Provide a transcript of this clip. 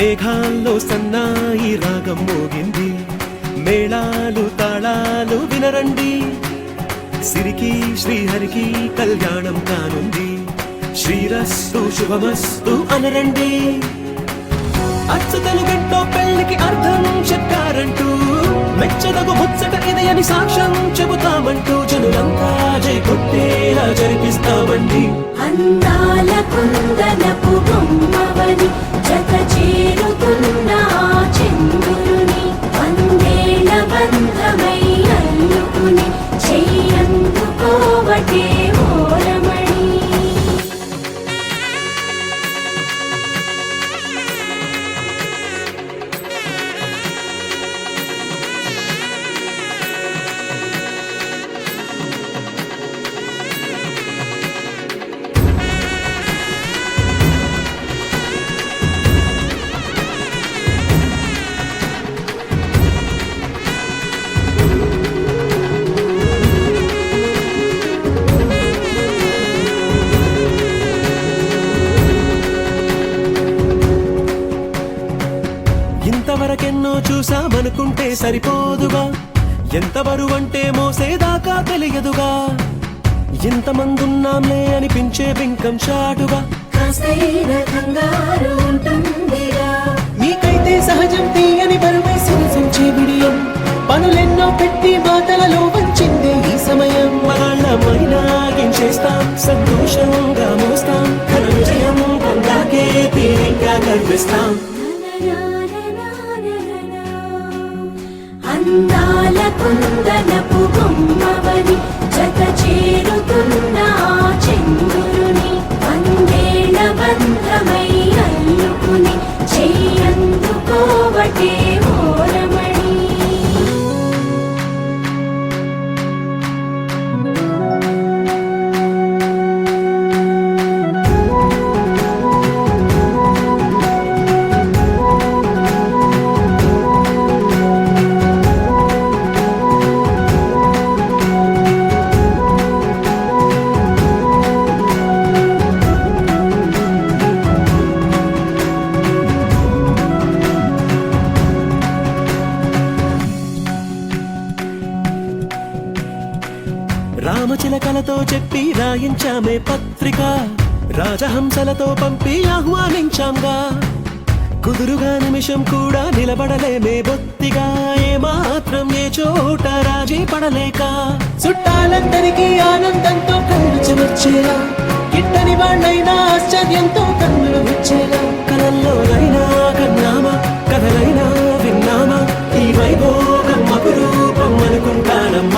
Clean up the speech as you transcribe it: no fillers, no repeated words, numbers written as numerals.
మేఘాల్లో సన్నాయి రాగం మోగింది, మేళాలు తాళాలు వినరండి, సిరికి శ్రీహరికి కళ్యాణం కానుంది, శ్రీరస్తు శుభమస్తు అనరండి. అచ్చతలు గంటో పెళ్లికి అర్థం చెప్పారంటూ, మెచ్చదగు ముచ్చట ఇది అని సాక్ష్యం చెబుతామంటూ, జనులంతా జై కొట్టేలా జరిపిస్తామండి. అందాల కుందనపు బొమ్మవని జత చేరుతున్న చంద్రుని, వందేళ్ల బంధమై అల్లుకుని చెయ్యందుకోవటే ఓరమణి. ఇంతవరకెన్నో చూసామనుకుంటే సరిపోదుగా, ఎంత బరువంటే మోసేదాకా తెలియదుగా, ఇంతమందున్నాంలే అనిపించే బింకం చాటుగా, కాస్తైన కంగారు ఉంటుందిగా. మీకైతే సహజం తీయని బరువై సిరిసించే బిడియం, పనులెన్నో పెట్టి మాటలలో వంచిందే ఈ సమయం. వాళ్ళమైనా చేస్తాం, సంతోషంగా మోస్తాం, ఘన విజయం పొందాకే తీరిగ్గా కనిపిస్తాం. అందాల కుందనపు బొమ్మవని జత చేరుతున్న చంద్రుని, వందేళ్ల బంధమై అల్లుకుని చెయ్యందుకోవటే ఓరమణి. రామచిలకలతో చెప్పి రాయించామే పత్రిక, రాజహంసలతో పంపి ఆహ్వానించాంగా, కుదురుగా నిమిషం కూడా నిలబడలేమే బొత్తిగా, ఏమాత్రం ఏ చోట రాజీ పడలేక, చుట్టాలందరికీ ఆనందంతో కళ్ళు చెమర్చేలా, గిట్టని వాళ్ళైనా ఆశ్చర్యంతో కన్నులు వచ్చేలా, కలల్లోనైనా